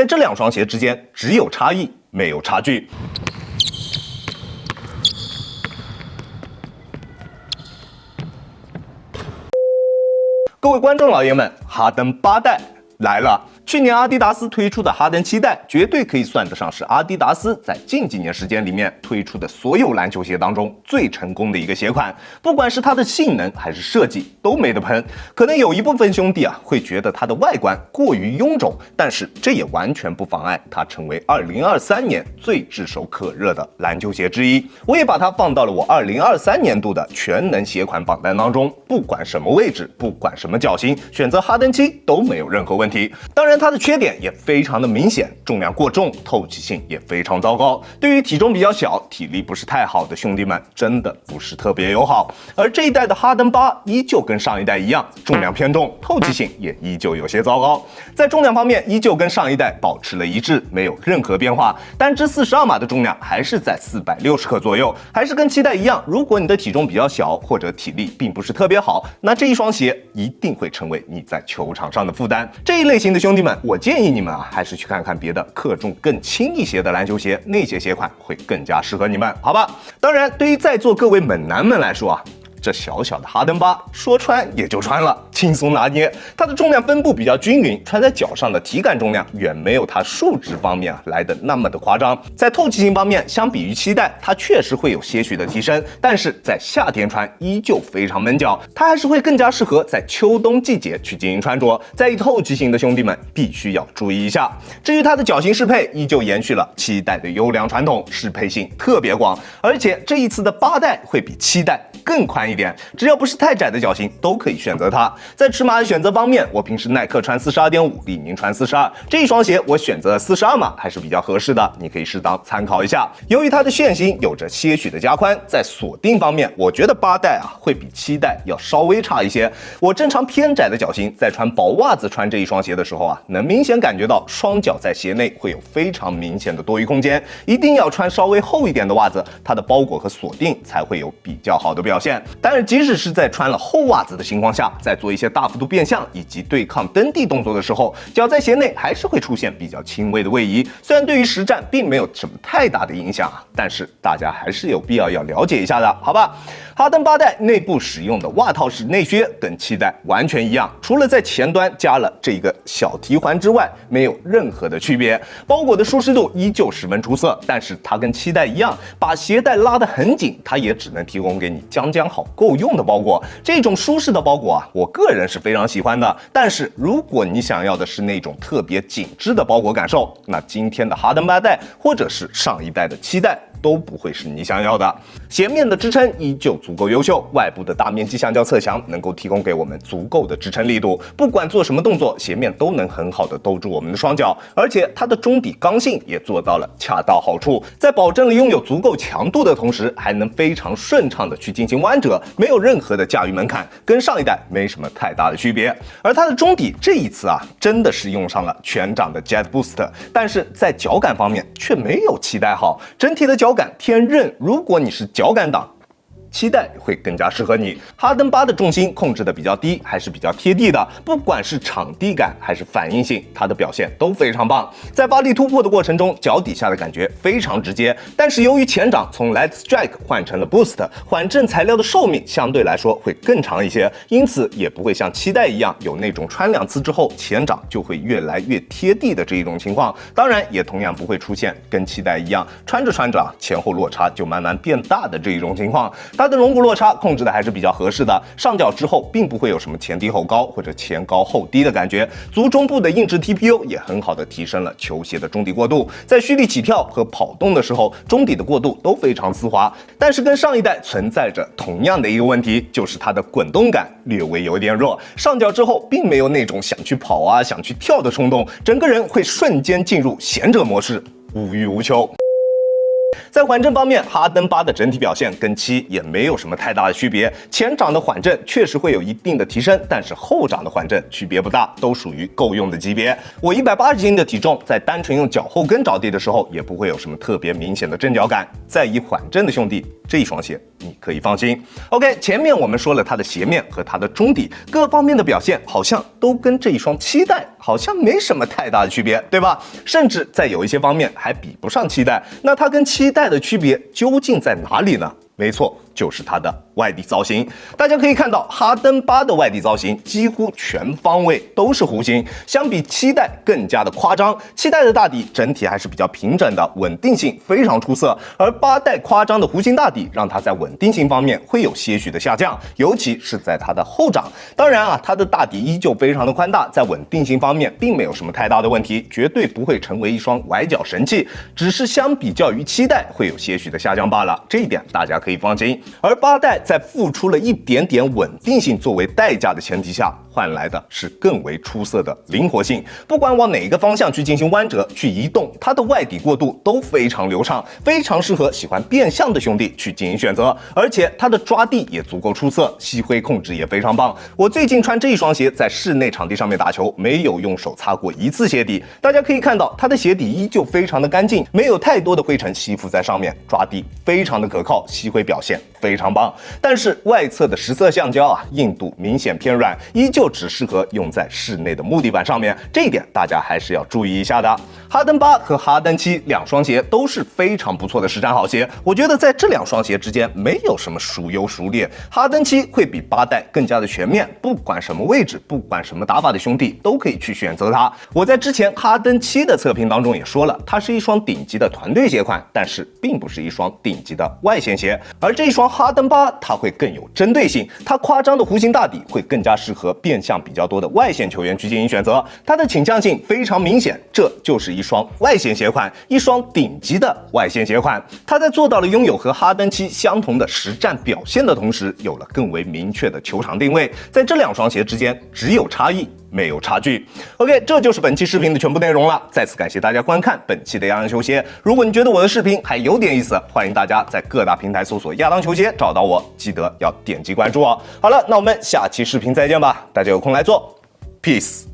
在这两双鞋之间只有差异，没有差距。各位观众老爷们，哈登8代来了。去年阿迪达斯推出的哈登7代，绝对可以算得上是阿迪达斯在近几年时间里面推出的所有篮球鞋当中最成功的一个鞋款。不管是它的性能还是设计，都没得喷。可能有一部分兄弟会觉得它的外观过于臃肿，但是这也完全不妨碍它成为2023年最炙手可热的篮球鞋之一。我也把它放到了我2023年度的全能鞋款榜单当中，不管什么位置，不管什么脚型，选择哈登7都没有任何问题。当然，它的缺点也非常的明显，重量过重，透气性也非常糟糕。对于体重比较小、体力不是太好的兄弟们，真的不是特别友好。而这一代的哈登8依旧跟上一代一样，重量偏重，透气性也依旧有些糟糕。在重量方面，依旧跟上一代保持了一致，没有任何变化。单支42码的重量还是在460克左右，还是跟7代一样。如果你的体重比较小，或者体力并不是特别好，那这一双鞋一定会成为你在球场上的负担。这一类型的兄弟们，我建议你们还是去看看别的克重更轻一些的篮球鞋，那些鞋款会更加适合你们，好吧？当然，对于在座各位猛男们来说这小小的哈登8说穿也就穿了，轻松拿捏。它的重量分布比较均匀，穿在脚上的体感重量远没有它数值方面来的那么的夸张。在透气性方面，相比于7代，它确实会有些许的提升，但是在夏天穿依旧非常闷脚，它还是会更加适合在秋冬季节去进行穿着。在意透气性的兄弟们必须要注意一下。至于它的脚型适配，依旧延续了7代的优良传统，适配性特别广，而且这一次的8代会比7代更宽一点，只要不是太窄的脚型都可以选择它。在尺码的选择方面，我平时耐克穿42.5，李宁穿42，这一双鞋我选择42码还是比较合适的，你可以适当参考一下。由于它的楦型有着些许的加宽，在锁定方面，我觉得8代会比7代要稍微差一些。我正常偏窄的脚型，在穿薄袜子穿这一双鞋的时候能明显感觉到双脚在鞋内会有非常明显的多余空间，一定要穿稍微厚一点的袜子，它的包裹和锁定才会有比较好的表现。但是即使是在穿了厚袜子的情况下，在做一些大幅度变向以及对抗蹬地动作的时候，脚在鞋内还是会出现比较轻微的位移。虽然对于实战并没有什么太大的影响但是大家还是有必要了解一下的，好吧？哈登8代内部使用的袜套式内靴跟7代完全一样，除了在前端加了这个小提环之外，没有任何的区别。包裹的舒适度依旧十分出色，但是它跟7代一样，把鞋带拉得很紧，它也只能提供给你将好够用的包裹。这种舒适的包裹我个人是非常喜欢的。但是如果你想要的是那种特别紧致的包裹感受，那今天的哈登8代或者是上一代的7代都不会是你想要的。鞋面的支撑依旧足够优秀，外部的大面积橡胶侧墙能够提供给我们足够的支撑力度，不管做什么动作，鞋面都能很好的兜住我们的双脚，而且它的中底刚性也做到了恰到好处，在保证了拥有足够强度的同时，还能非常顺畅的去进行弯折，没有任何的驾驭门槛，跟上一代没什么太大的区别。而它的中底这一次真的是用上了全掌的 Jet Boost， 但是在脚感方面却没有7代好，整体的脚感偏韧，如果你是脚感党，7代会更加适合你。哈登8的重心控制的比较低，还是比较贴地的，不管是场地感还是反应性，它的表现都非常棒。在发力突破的过程中，脚底下的感觉非常直接，但是由于前掌从 Light Strike 换成了 Boost， 缓震材料的寿命相对来说会更长一些，因此也不会像7代一样有那种穿2次之后前掌就会越来越贴地的这一种情况。当然也同样不会出现跟7代一样穿着前后落差就慢慢变大的这一种情况。它的龙骨落差控制的还是比较合适的，上脚之后并不会有什么前低后高或者前高后低的感觉。足中部的硬质 TPU 也很好的提升了球鞋的中底过渡，在蓄力起跳和跑动的时候，中底的过渡都非常丝滑。但是跟上一代存在着同样的一个问题，就是它的滚动感略微有点弱，上脚之后并没有那种想去跑想去跳的冲动，整个人会瞬间进入贤者模式，无欲无求。在缓震方面，哈登8的整体表现跟7也没有什么太大的区别。前掌的缓震确实会有一定的提升，但是后掌的缓震区别不大，都属于够用的级别。我180斤的体重，在单纯用脚后跟着地的时候，也不会有什么特别明显的震脚感。在意缓震的兄弟这一双鞋你可以放心。OK， 前面我们说了它的鞋面和它的中底各方面的表现，好像都跟这一双七代好像没什么太大的区别，对吧？甚至在有一些方面还比不上七代。那它跟七代的区别究竟在哪里呢？没错，就是它的外底造型。大家可以看到，哈登8的外底造型几乎全方位都是弧形，相比七代更加的夸张。七代的大底整体还是比较平整的，稳定性非常出色，而8代夸张的弧形大底让它在稳定性方面会有些许的下降，尤其是在它的后掌。当然啊，它的大底依旧非常的宽大，在稳定性方面并没有什么太大的问题，绝对不会成为一双崴脚神器，只是相比较于七代会有些许的下降罢了，这一点大家可以放心。而8代在付出了一点点稳定性作为代价的前提下，换来的是更为出色的灵活性。不管往哪个方向去进行弯折、去移动，它的外底过渡都非常流畅，非常适合喜欢变向的兄弟去进行选择。而且它的抓地也足够出色，吸挥控制也非常棒。我最近穿这一双鞋在室内场地上面打球，没有用手擦过一次鞋底。大家可以看到，它的鞋底依旧非常的干净，没有太多的灰尘吸附在上面，抓地非常的可靠，吸挥表现非常棒。但是外侧的实色橡胶啊，硬度明显偏软，依旧只适合用在室内的木地板上面，这一点大家还是要注意一下的。哈登8和哈登7两双鞋都是非常不错的实战好鞋，我觉得在这两双鞋之间没有什么孰优孰劣，哈登7会比8代更加的全面，不管什么位置，不管什么打法的兄弟都可以去选择它。我在之前哈登7的测评当中也说了，它是一双顶级的团队鞋款，但是并不是一双顶级的外线鞋，而这一双哈登8它会更有针对性，它夸张的弧形大底会更加适合变向比较多的外线球员去进行选择，它的倾向性非常明显，这就是一双外线鞋款，一双顶级的外线鞋款。它在做到了拥有和哈登7相同的实战表现的同时，有了更为明确的球场定位，在这两双鞋之间只有差异，没有差距。OK， 这就是本期视频的全部内容了。再次感谢大家观看本期的亚当球鞋。如果你觉得我的视频还有点意思，欢迎大家在各大平台搜索亚当球鞋找到我，记得要点击关注哦。好了，那我们下期视频再见吧，大家有空来做 ，peace。